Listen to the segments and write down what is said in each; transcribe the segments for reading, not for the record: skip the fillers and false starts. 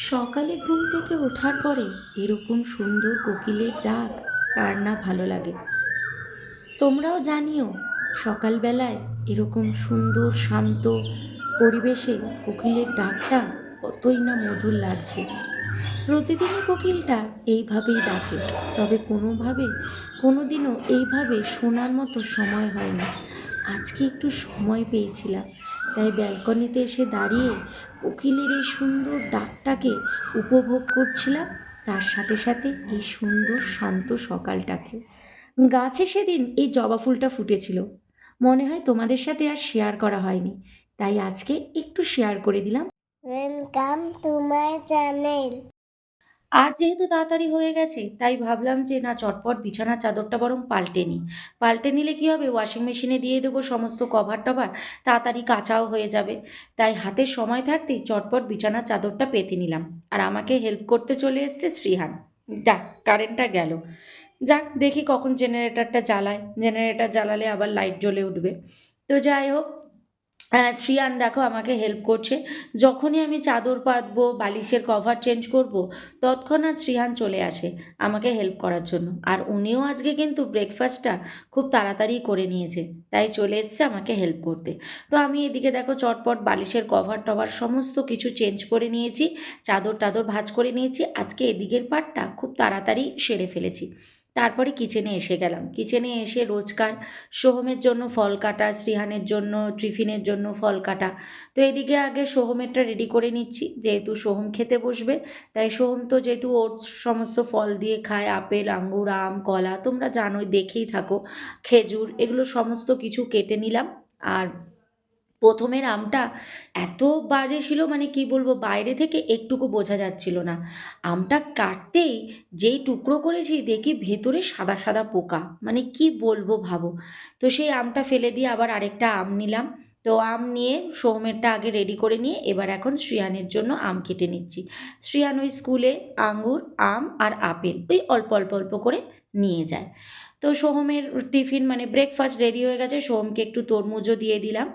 সকালে ঘুম থেকে ওঠার পরে এরকম সুন্দর কোকিলের ডাক কার না ভালো লাগে। তোমরাও জানিও সকালবেলায় এরকম সুন্দর শান্ত পরিবেশে কোকিলের ডাকটা কতই না মধুর লাগছে। প্রতিদিনই কোকিলটা এইভাবেই ডাকে, তবে কোনোদিনও এইভাবে শোনার মতো সময় হয়নি। আজকে একটু সময় পেয়েছিলাম, তাই ব্যালকনিতে এসে দাঁড়িয়ে কোকিলের এই সুন্দর ডাকটাকে উপভোগ করছিলাম, তার সাথে সাথে এই সুন্দর শান্ত সকালটাকে। গাছে সেদিন এই জবা ফুলটা ফুটেছিল, মনে হয় তোমাদের সাথে আর শেয়ার করা হয়নি, তাই আজকে একটু শেয়ার করে দিলাম। Welcome to my channel. আজ যেহেতু তাড়াতাড়ি হয়ে গেছে, তাই ভাবলাম যে না, চটপট বিছানার চাদরটা বরং পাল্টে নিই। পাল্টে নিলে কি হবে, ওয়াশিং মেশিনে দিয়ে দেবো সমস্ত কভার টভার, তাড়াতাড়ি কাচাও হয়ে যাবে। তাই হাতের সময় থাকতেই চটপট বিছানার চাদরটা পেতে নিলাম। আর আমাকে হেল্প করতে চলে এসছে শ্রীহান। যাক, কারেন্টটা গেল। যাক, দেখি কখন জেনারেটরটা জ্বালায়, জেনারেটর জ্বালালে আবার লাইট জ্বলে উঠবে। তো যাই হোক, শ্রিয়ান দেখো আমাকে হেল্প করছে। যখনই আমি চাদর পাতবো, বালিশের কভার চেঞ্জ করব, তৎক্ষণাৎ শ্রিয়ান চলে আসে আমাকে হেল্প করার জন্য। আর উনিও আজকে কিন্তু ব্রেকফাস্টটা খুব তাড়াতাড়ি করে নিয়েছে, তাই চলে এসছে আমাকে হেল্প করতে। তো আমি এদিকে দেখো চটপট বালিশের কভার টভার সমস্ত কিছু চেঞ্জ করে নিয়েছি, চাদর টাদর ভাঁজ করে নিয়েছি। আজকে এদিকের পার্টটা খুব তাড়াতাড়ি সেরে ফেলেছি। তারপরে কিচেনে এসে গেলাম। কিচেনে এসে রোজকার সোহমের জন্য ফল কাটা, শ্রিহানের জন্য টিফিনের জন্য ফল কাটা। তো এদিকে আগে সোহমেরটা রেডি করে নিচ্ছি, যেহেতু সোহম খেতে বসবে। তাই সোহম তো যেহেতু ওটস সমস্ত ফল দিয়ে খায়, আপেল, আঙ্গুর, আম, কলা, তোমরা জানোই, দেখেই থাকো, খেজুর, এগুলো সমস্ত কিছু কেটে নিলাম। আর প্রথমের আমটা এত বাজে ছিল, মানে কি বলবো, বাইরে থেকে একটুকু বোঝা যাচ্ছিল না। আমটা কাটতেই যেই টুকরো করেছি দেখি ভেতরে সাদা সাদা পোকা, মানে কি বলবো ভাবো। তো সেই আমটা ফেলে দিয়ে আবার আরেকটা আম নিলাম। তো আম নিয়ে সৌমেরটা আগে রেডি করে নিয়ে এবার এখন শ্রিয়ানের জন্য আম কেটে নিচ্ছি। শ্রিয়ান ওই স্কুলে আঙ্গুর, আম আর আপেল ওই অল্প অল্প অল্প করে নিয়ে যায়। তো সোহমের টিফিন মানে ব্রেকফাস্ট রেডি হয়ে গেছে, সোহমকে একটু তরমুজও দিয়ে দিলাম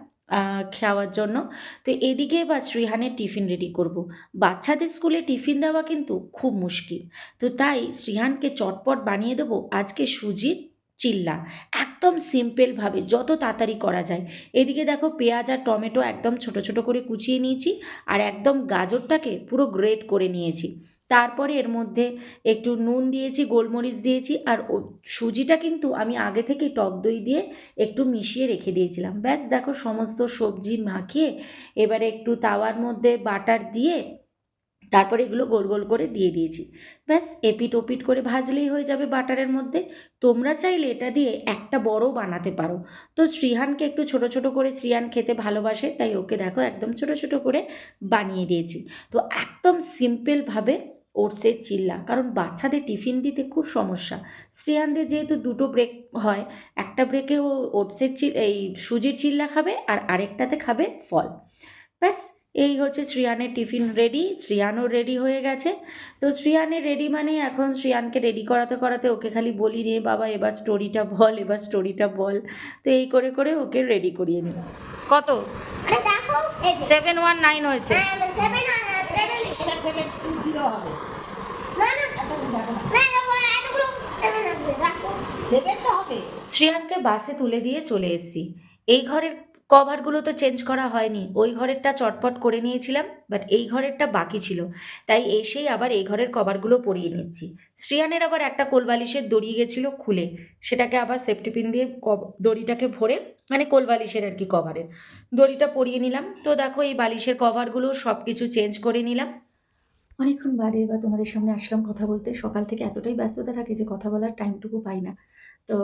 খাওয়ার জন্য। তো এদিকে এবার শ্রিহানের টিফিন রেডি করব। বাচ্চাদের স্কুলে টিফিন দেওয়া কিন্তু খুব মুশকিল। তো তাই শ্রিহানকে চটপট বানিয়ে দেবো আজকে সুজির চিল্লা, একদম সিম্পলভাবে যত তাড়াতাড়ি করা যায়। এদিকে দেখো পেঁয়াজ আর টমেটো একদম ছোট ছোট করে কুচিয়ে নিয়েছি, আর একদম গাজরটাকে পুরো গ্রেট করে নিয়েছি। তারপরে এর মধ্যে একটু নুন দিয়েছি, গোলমরিচ দিয়েছি, আর সুজিটা কিন্তু আমি আগে থেকে টক দই দিয়ে একটু মিশিয়ে রেখে দিয়েছিলাম। ব্যাস দেখো সমস্ত সবজি মাখিয়ে এবারে একটু তাওয়ার মধ্যে বাটার দিয়ে তারপরে এগুলো গোল গোল করে দিয়ে দিয়েছি। ব্যাস এপিট ওপিট করে ভাজলেই হয়ে যাবে বাটারের মধ্যে। তোমরা চাইলে এটা দিয়ে একটা বড়ও বানাতে পারো। তো শ্রিহানকে একটু ছোট ছোট করে, শ্রিহান খেতে ভালোবাসে তাই ওকে দেখো একদম ছোট ছোট করে বানিয়ে দিয়েছি। তো একদম সিম্পলভাবে ওটসের চিল্লা, কারণ বাচ্চাদের টিফিন দিতে খুব সমস্যা। শ্রেয়ানদের যেহেতু দুটো ব্রেক হয়, একটা ব্রেকে ও এই সুজির চিল্লা খাবে, আর আরেকটাতে খাবে ফল। ব্যাস, এই হচ্ছে শ্রিয়ানের টিফিন রেডি, শ্রিয়ানও রেডি হয়ে গেছে। তো শ্রিয়ানের রেডি মানে এখন শ্রিয়ানকে রেডি করাতে করাতে ওকে খালি বলি, রে বাবা এবার স্টোরিটা বল, এবার স্টোরিটা বল। তো এই করে করে ওকে রেডি করিয়ে নিই। কত? আরে দেখো, এই যে 719 হয়েছে। হ্যাঁ, 7 এটা 720 হবে। না না আচ্ছা তুমি দেখো না, না দেখো এতগুলো 7 আছে, দেখো 7 তো হবে। শ্রেয়ানকে বাসে তুলে দিয়ে চলে এসেছি। এই ঘরের কভারগুলো তো চেঞ্জ করা হয়নি, ওই ঘরেরটা চটপট করে নিয়েছিলাম, বাট এই ঘরেরটা বাকি ছিল, তাই এসেই আবার এই ঘরের কভারগুলো পরিয়ে নিচ্ছি। শ্রেয়ানের আবার একটা কোলবালিশের দড়ি গেছিলো খুলে, সেটাকে আবার সেফটি পিন দিয়ে দড়িটাকে ভরে, মানে কোলবালিশের আর কি কভারের দড়িটা পরিয়ে নিলাম। তো দেখো এই বালিশের কভারগুলো সব কিছু চেঞ্জ করে নিলাম। অনেকক্ষণ বাদে এবার তোমাদের সামনে আসলাম কথা বলতে। সকাল থেকে এতটাই ব্যস্ততা থাকে যে কথা বলার টাইমটুকু পাই না। তো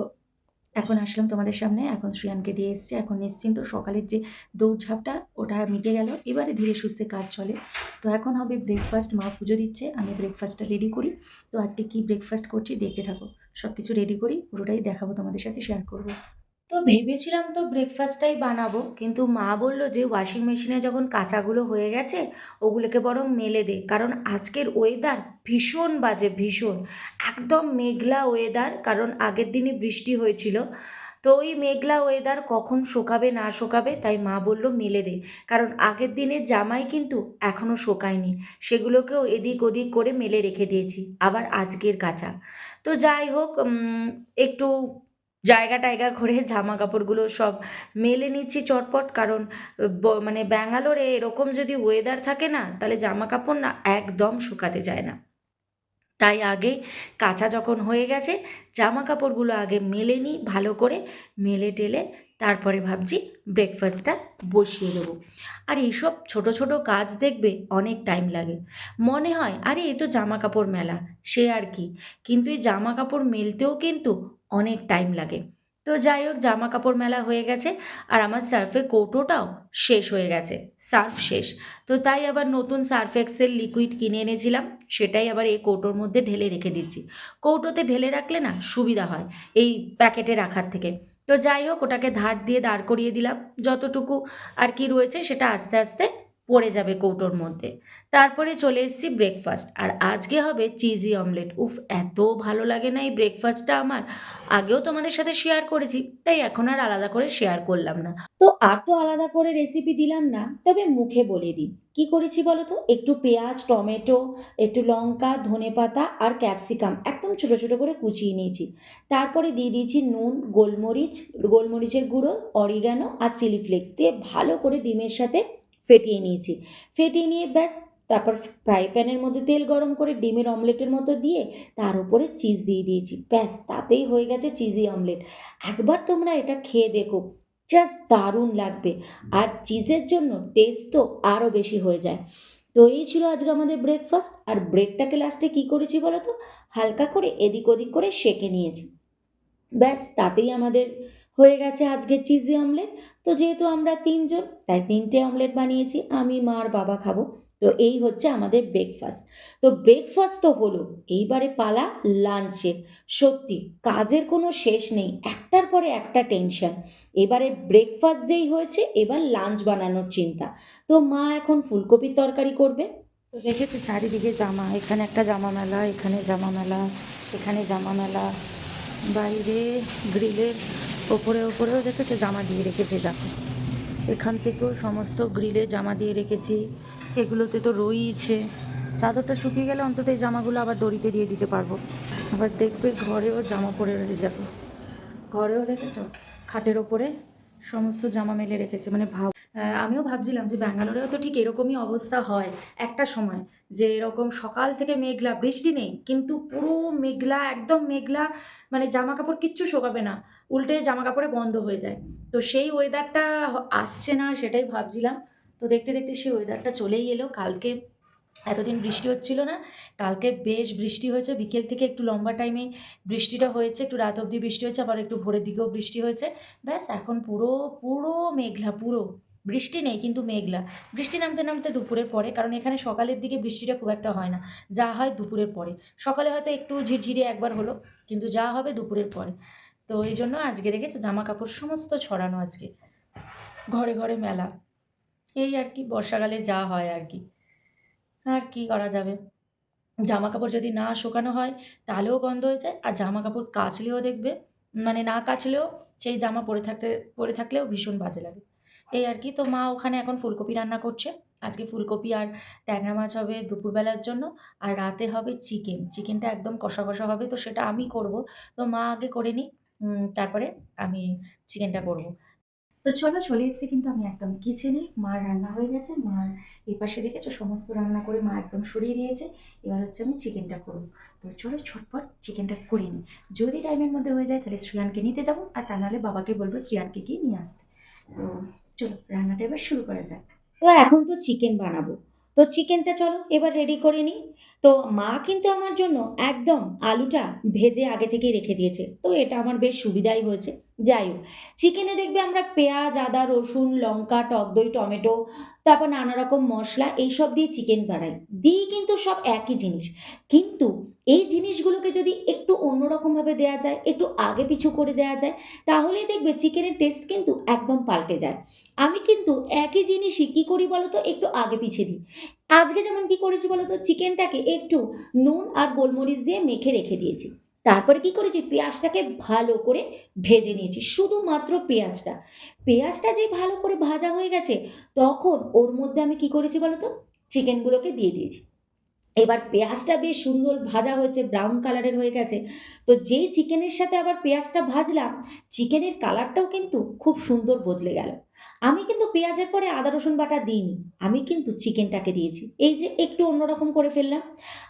এখন আসলাম তোমাদের সামনে, এখন শ্রিয়ানকে দিয়ে এসছি, এখন নিশ্চিন্ত, সকালের যে দৌড়ঝাঁপটা ওটা মিটে গেল, এবারে ধীরে সুস্থে কাজ চলে। তো এখন হবে ব্রেকফাস্ট, মা পুজো দিচ্ছে, আমি ব্রেকফাস্টটা রেডি করি। তো আজকে কি ব্রেকফাস্ট করছি দেখতে থাকো, সব কিছু রেডি করি, পুরোটাই দেখাবো, তোমাদের সাথে শেয়ার করবো। তো ভেবেছিলাম তো ব্রেকফাস্টটাই বানাবো, কিন্তু মা বলল যে ওয়াশিং মেশিনে যখন কাচাগুলো হয়ে গেছে ওগুলোকে বরং মেলে দে, কারণ আজকের ওয়েদার ভীষণ বাজে, ভীষণ একদম মেঘলা ওয়েদার, কারণ আগের দিনই বৃষ্টি হয়েছিল। তো তো ওই মেঘলা ওয়েদার কখন শোকাবে না শোকাবে, তাই মা বলল মেলে দে, কারণ আগের দিনের জামাই কিন্তু এখনো শোকায়নি, সেগুলোকেও এদিক ওদিক করে মেলে রেখে দিয়েছি, আবার আজকের কাঁচা। তো যাই হোক, একটু জায়গা টায়গা করে জামা কাপড়গুলো সব মেলে নিচ্ছি চটপট, কারণ মানে ব্যাঙ্গালোরে এরকম যদি ওয়েদার থাকে না, তাহলে জামা কাপড় না একদম শুকাতে যায় না। তাই আগে কাচা যখন হয়ে গেছে, জামা কাপড়গুলো আগে মেলে নিই ভালো করে, মেলে টেলে তারপরে ভাবছি ব্রেকফাস্টটা বসিয়ে দেবো। আর এইসব ছোট ছোট কাজ দেখবে অনেক টাইম লাগে, মনে হয় আরে এ তো জামা কাপড় মেলা, সে আর কি, কিন্তু এই জামা কাপড় মেলতেও কিন্তু অনেক টাইম লাগে। তো যাই হোক, জামা কাপড় মেলা হয়ে গেছে, আর আমার সার্ফের কৌটোটাও শেষ হয়ে গেছে, সার্ফ শেষ। তো তাই আবার নতুন সার্ফ এক্সেল লিকুইড কিনে এনেছিলাম, সেটাই আবার এই কৌটোর মধ্যে ঢেলে রেখে দিচ্ছি। কৌটোতে ঢেলে রাখলে না সুবিধা হয় এই প্যাকেটে রাখার থেকে। তো যাই হোক, ওটাকে ধার দিয়ে দাঁড় করিয়ে দিলাম, যতটুকু আর কি রয়েছে সেটা আস্তে আস্তে পড়ে যাবে কৌটোর মধ্যে। তারপরে চলে এসেছি ব্রেকফাস্ট, আর আজকে হবে চিজি অমলেট। উফ, এত ভালো লাগে না এই ব্রেকফাস্টটা আমার, আগেও তোমাদের সাথে শেয়ার করেছি, তাই এখন আর আলাদা করে শেয়ার করলাম না। তো আর তো আলাদা করে রেসিপি দিলাম না, তবে মুখে বলে দিই কি করেছি বলো তো। একটু পেঁয়াজ, টমেটো, একটু লঙ্কা, ধনেপাতা আর ক্যাপসিকাম একদম ছোট ছোট করে কুচিয়ে নিয়েছি। তারপরে দিয়ে দিয়েছি নুন, গোলমরিচ, গোলমরিচের গুঁড়ো, অরিগানো আর চিলি ফ্লেক্স দিয়ে ভালো করে ডিমের সাথে ফেটিয়ে নিয়েছি। ফেটিয়ে নিয়ে ব্যাস, তারপর ফ্রাই প্যানের মধ্যে তেল গরম করে ডিমের অমলেটের মতো দিয়ে তার উপরে চিজ দিয়ে দিয়েছি, ব্যাস তাতেই হয়ে গেছে চিজি অমলেট। একবার তোমরা এটা খেয়ে দেখো, জাস্ট দারুণ লাগবে, আর চিজের জন্য টেস্ট তো আরও বেশি হয়ে যায়। তো এই ছিল আজকে আমাদের ব্রেকফাস্ট। আর ব্রেডটাকে লাস্টে কী করেছি বলো তো, হালকা করে এদিক ওদিক করে সেঁকে নিয়েছি, ব্যাস তাতেই আমাদের হয়ে গেছে আজকের চিজি অমলেট। তো যেহেতু আমরা তিনজন, তাই তিনটে অমলেট বানিয়েছি, আমি, মা আর বাবা খাবো। তো এই হচ্ছে আমাদের ব্রেকফাস্ট। তো ব্রেকফাস্ট তো হলো, এইবারে পালা লাঞ্চের। সত্যি কাজের কোনো শেষ নেই, একটার পরে একটা টেনশন। এবারে ব্রেকফাস্ট যেই হয়েছে, এবার লাঞ্চ বানানোর চিন্তা। তো মা এখন ফুলকপির তরকারি করবে। তো দেখেছো চারিদিকে জামা, এখানে একটা জামা মেলা, এখানে জামা মেলা, এখানে জামা মেলা, বাইরে গ্রিলের ওপরেও দেখেছো জামা দিয়ে রেখেছে, দেখো এখান থেকেও সমস্ত গ্রিলে জামা দিয়ে রেখেছি, এগুলোতে তো রয়েইছে। চাদরটা শুকিয়ে গেলে অন্তত এই জামাগুলো আবার দড়িতে দিয়ে দিতে পারবো। আবার দেখবে ঘরেও জামা পরে রয়ে যাবে, ঘরেও দেখেছো খাটের ওপরে সমস্ত জামা মেলে রেখেছে, মানে আমিও ভাবছিলাম যে ব্যাঙ্গালোরেও তো ঠিক এরকমই অবস্থা হয় একটা সময়, যে এরকম সকাল থেকে মেঘলা, বৃষ্টি নেই কিন্তু পুরো মেঘলা, একদম মেঘলা, মানে জামা কাপড় কিচ্ছু শোকাবে না, উল্টে জামা কাপড়ে গন্ধ হয়ে যায়। তো সেই ওয়েদারটা আসছে না, সেটাই ভাবছিলাম। তো দেখতে দেখতে সেই ওয়েদারটা চলেই এলো। কালকে এতদিন বৃষ্টি হচ্ছিল না, কালকে বেশ বৃষ্টি হয়েছে, বিকেল থেকে একটু লম্বা টাইমে বৃষ্টিটা হয়েছে, একটু রাত অবধি বৃষ্টি হয়েছে, আবার একটু ভোরের দিকেও বৃষ্টি হয়েছে। ব্যাস এখন পুরো পুরো মেঘলা, পুরো বৃষ্টি নেই কিন্তু মেঘলা। বৃষ্টি নামতে নামতে দুপুরের পরে, কারণ এখানে সকালের দিকে বৃষ্টিটা খুব একটা হয় না, যা হয় দুপুরের পরে। সকালে হয়তো একটু ঝিরঝিরে একবার হলো, কিন্তু যা হবে দুপুরের পরে। তো এই জন্য আজকে দেখেছো জামা কাপড় সমস্ত ছড়ানো, আজকে ঘরে ঘরে মেলা। এই আর কি, বর্ষাকালে যা হয় আর কি, আর কি করা যাবে। জামা কাপড় যদি না শুকানো হয় তাহলেও গন্ধ হয়ে যায়, আর জামা কাপড় কাচলেও দেখবে, মানে না কাচলেও সেই জামা পরে থাকলেও ভীষণ বাজে লাগে। এই আর কি। তো মা ওখানে এখন ফুলকপি রান্না করছে, আজকে ফুলকপি আর ট্যাংরা মাছ হবে দুপুরবেলার জন্য, আর রাতে হবে চিকেন। চিকেনটা একদম কষা কষা হবে, তো সেটা আমি করব। তো মা আগে করে নিক, তারপরে আমি চিকেনটা করব। তো চলো, চলে এসেছি কিন্তু আমি একদম কিচেনে। মার রান্না হয়ে গেছে, মার এপাশে দেখেছো সমস্ত রান্না করে মা একদম সরিয়ে দিয়েছে। এবার হচ্ছে আমি চিকেনটা করবো। তো চলো ঝটপট চিকেনটা করে নিই, যদি টাইমের মধ্যে হয়ে যায় তাহলে শ্রেয়ানকে নিতে যাবো, আর তা নাহলে বাবাকে বলবো শ্রেয়ানকে গিয়ে নিয়ে আসতে। তো চলো রান্নাটা এবার শুরু করা যাক। তো এখন তো চিকেন বানাবো, তো চিকেনটা চলো এবার রেডি করে নিই। তো মা কিন্তু আমার জন্য একদম আলুটা ভেজে আগে থেকেই রেখে দিয়েছে, তো এটা আমার বেশ সুবিধাই হয়েছে। যাই হোক, চিকেনে দেখবে আমরা পেঁয়াজ, আদা, রসুন, লঙ্কা, টক দই, টমেটো, তারপর নানা রকম মশলা এইসব দিয়ে চিকেন বানাই, দিই কিন্তু সব একই জিনিস। কিন্তু এই জিনিসগুলোকে যদি একটু অন্যরকমভাবে দেওয়া যায়, একটু আগে পিছু করে দেওয়া যায়, তাহলেই দেখবে চিকেনের টেস্ট কিন্তু একদম পাল্টে যায়। আমি কিন্তু একই জিনিসই কী করি বলো তো, একটু আগে পিছিয়ে দিই। আজকে যেমন কি করেছি বলো তো, চিকেনটাকে একটু নুন আর গোলমরিচ দিয়ে মেখে রেখে দিয়েছি, তারপরে কি করেছি, পেঁয়াজটাকে ভালো করে ভেজে নিয়েছি, শুধুমাত্র পেঁয়াজটা। পেঁয়াজটা যে ভালো করে ভাজা হয়ে গেছে, তখন ওর মধ্যে আমি কি করেছি বলো তো? চিকেনগুলোকে দিয়ে দিয়েছি। এবার পেঁয়াজটা বেশ সুন্দর ভাজা হয়েছে, ব্রাউন কালারের হয়ে গেছে। তো যেই চিকেনের সাথে আবার পেঁয়াজটা ভাজলাম, চিকেনের কালারটাও কিন্তু খুব সুন্দর বদলে গেল। আমি কিন্তু পেঁয়াজের পরে আদা রসুন বাটা দিইনি। আমি কিন্তু চিকেনটাকে দিয়েছি। এই যে একটু অন্যরকম করে ফেললাম।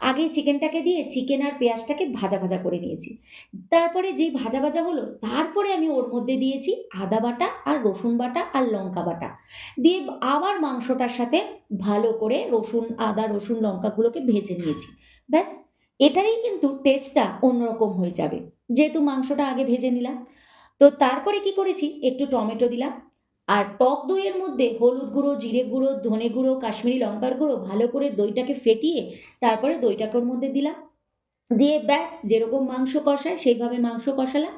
আগেই চিকেনটাকে দিয়ে চিকেন আর পেঁয়াজটাকে ভাজা, ভাজা করে নিয়েছি। তারপরে যেই ভাজা, ভাজা হলো, তারপরে আমি ওর মধ্যে দিয়েছি আদা বাটা আর রসুন বাটা আর লঙ্কা বাটা। দিয়ে আবার মাংসটার সাথে ভালো করে রসুন, আদা, রসুন, লঙ্কাগুলোকে ভেজে নিয়েছি। ব্যাস, এটারই কিন্তু টেস্টটা অন্যরকম হয়ে যাবে। যেহেতু মাংসটা আগে ভেজে নিলাম। তো তারপরে কি করেছি, একটু টমেটো দিলাম। আর টক দইয়ের মধ্যে হলুদ গুঁড়ো, জিরে গুঁড়ো, ধনে গুঁড়ো, কাশ্মীরি লঙ্কার গুঁড়ো ভালো করে দইটাকে ফেটিয়ে তারপরে দইটাকে ওর মধ্যে দিলাম। দিয়ে ব্যাস, যেরকম মাংস কষায় সেইভাবে মাংস কষালাম।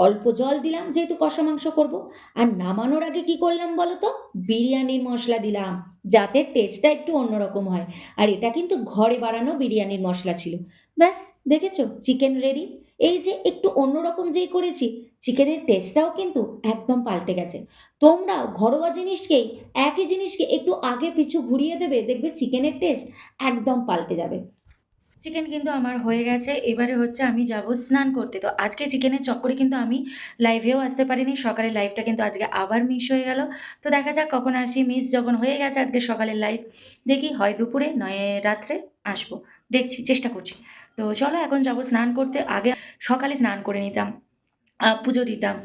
অল্প জল দিলাম যেহেতু কষা মাংস করব। আর নামানোর আগে কি করলাম বলো তো? বিরিয়ানির মসলা দিলাম, যাতে টেস্টটা একটু অন্যরকম হয়। আর এটা কিন্তু ঘরে বানানো বিরিয়ানির মসলা ছিল। ব্যাস, দেখেছো চিকেন রেডি। এই যে একটু অন্যরকম যেই করেছি, চিকেনের টেস্টটাও কিন্তু একদম পাল্টে গেছে। তোমরাও ঘরোয়া জিনিসকেই, একই জিনিসকে একটু আগে পিছু ঘুরিয়ে দেবে, দেখবে চিকেনের টেস্ট একদম পাল্টে যাবে। চিকেন কিন্তু আমার হয়ে গেছে। এবারে হচ্ছে আমি যাবো স্নান করতে। তো আজকে চিকেনের চক্করে কিন্তু আমি লাইভেও আসতে পারিনি। সকালের লাইভটা কিন্তু আজকে আবার মিস হয়ে গেল। তো দেখা যাক কখন আসি। মিস যখন হয়ে গেছে আজকে সকালের লাইভ, দেখি হয় দুপুরে নয় রাত্রে আসবো। দেখছি, চেষ্টা করছি। তো চলো এখন যাবো স্নান করতে। আগে সকালে স্নান করে নিতাম। পুজো দিতাম।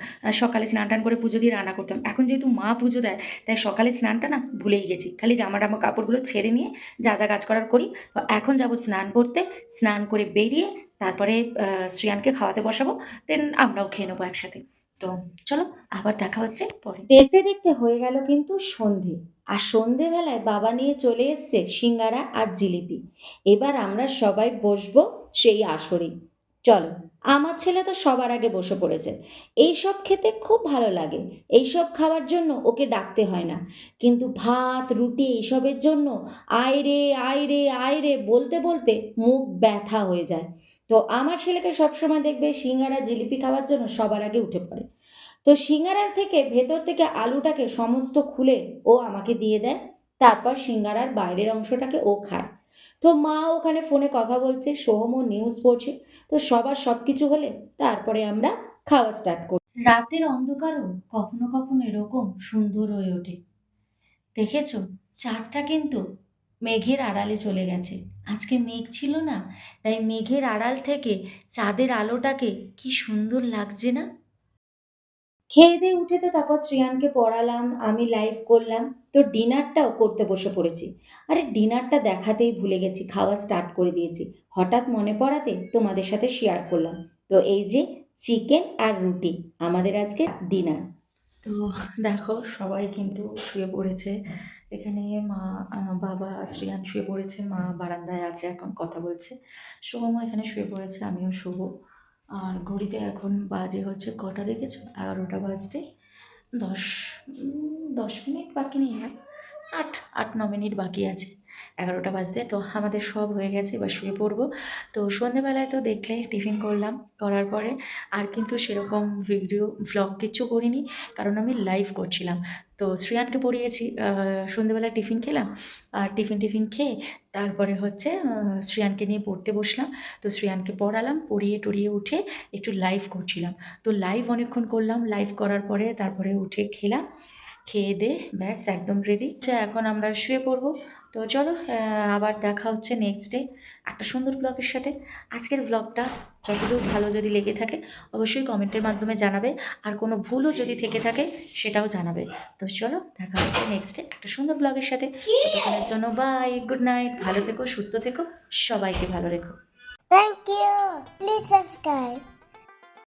সকালে স্নান-টান করে পুজো দিয়ে রান্না করতাম। এখন যেহেতু মা পুজো দেয়, তাই সকালে স্নানটা না ভুলেই গেছি। খালি জামা-টামা কাপড়গুলো ছেড়ে নিয়ে যা, যা কাজ করার করি। তো এখন যাবো স্নান করতে। স্নান করে বেরিয়ে তারপরে শ্রেয়ানকে খাওয়াতে বসাবো। দেন আমরাও খেয়ে নেবো একসাথে। তো চলো, আবার দেখা হচ্ছে পরে। দেখতে, দেখতে হয়ে গেল কিন্তু সন্ধে। আর সন্ধেবেলায় বাবা নিয়ে চলে এসছে সিঙ্গারা আর জিলিপি। এবার আমরা সবাই বসবো সেই আসরেই। চলো, আমার ছেলে তো সবার আগে বসে পড়েছে। এইসব খেতে খুব ভালো লাগে। এইসব খাওয়ার জন্য ওকে ডাকতে হয় না। কিন্তু ভাত, রুটি এইসবের জন্য আয় রে, আয় রে, আয় রে বলতে, বলতে মুখ ব্যথা হয়ে যায়। তো আমার ছেলেকে সবসময় দেখবে সিঙ্গারা, জিলিপি খাওয়ার জন্য সবার আগে উঠে পড়ে। তো সিঙ্গারার থেকে ভেতর থেকে আলুটাকে সমস্ত খুলে ও আমাকে দিয়ে দেয়। তারপর সিঙ্গারার বাইরের অংশটাকে ও খায়। তো মা ওখানে ফোনে কথা বলছে, সোহমও নিউজ পড়ছে। তো সবার সবকিছু হলে তারপরে আমরা খাওয়া স্টার্ট করি। রাতের অন্ধকারও কখনো কখনো এরকম সুন্দর হয়ে ওঠে। দেখেছো, চাঁদটা কিন্তু মেঘের আড়ালে চলে গেছে। আজকে মেঘ ছিল না, তাই মেঘের আড়াল থেকে চাঁদের আলোটাকে কি সুন্দর লাগছে না? খেয়ে দিয়ে উঠে তো তারপর শ্রেয়ানকে পড়ালাম, আমি লাইভ করলাম। তো ডিনারটাও করতে বসে পড়েছি। আরে ডিনারটা দেখাতেই ভুলে গেছি, খাওয়া স্টার্ট করে দিয়েছি। হঠাৎ মনে পড়াতে তোমাদের সাথে শেয়ার করলাম। তো এই যে চিকেন আর রুটি আমাদের আজকে ডিনার। তো দেখো সবাই কিন্তু শুয়ে পড়েছে। এখানে মা, বাবা, শ্রেয়ান শুয়ে পড়েছে, মা বারান্দায় আছে এখন কথা বলছে। শুভমও এখানে শুয়ে পড়েছে, আমিও শুভ। আর ঘড়িতে এখন বাজে হচ্ছে কটা দেখেছো? 11টা বাজতে 10 10 মিনিট বাকি নেই আর 8-9 মিনিট বাকি আছে 11টা বাজতে। তো আমাদের সব হয়ে গেছে, এবার শুয়ে পড়বো। তো সন্ধেবেলায় তো দেখলে টিফিন করলাম, করার পরে আর কিন্তু সেরকম ভিডিও ভ্লগ কিচ্ছু করিনি, কারণ আমি লাইভ করছিলাম। তো শ্রেয়ানকে পড়িয়েছি, সন্ধেবেলায় টিফিন খেলাম। আর টিফিন খেয়ে তারপরে হচ্ছে শ্রেয়ানকে নিয়ে পড়তে বসলাম। তো শ্রেয়ানকে পড়ালাম, পড়িয়ে টড়িয়ে উঠে একটু লাইভ করছিলাম। তো লাইভ অনেকক্ষণ করলাম, লাইভ করার পরে তারপরে উঠে খেলাম। খেয়ে দেয়ে ব্যাস একদম রেডি। আচ্ছা, এখন আমরা শুয়ে পড়বো। তো চলো, আবার দেখা হচ্ছে নেক্সট ডে একটা সুন্দর ব্লগের সাথে। আজকের ব্লগটা যতদূর ভালো যদি লেগে থাকে অবশ্যই কমেন্টের মাধ্যমে জানাবে। আর কোনো ভুলও যদি থেকে থাকে সেটাও জানাবে। তো চলো, দেখা হচ্ছে নেক্সট ডে একটা সুন্দর ব্লগের সাথে। ততক্ষণের জন্য বাই, গুড নাইট, ভালো থেকো, সুস্থ থেকো, সবাইকে ভালো রেখো। Thank you. Please subscribe.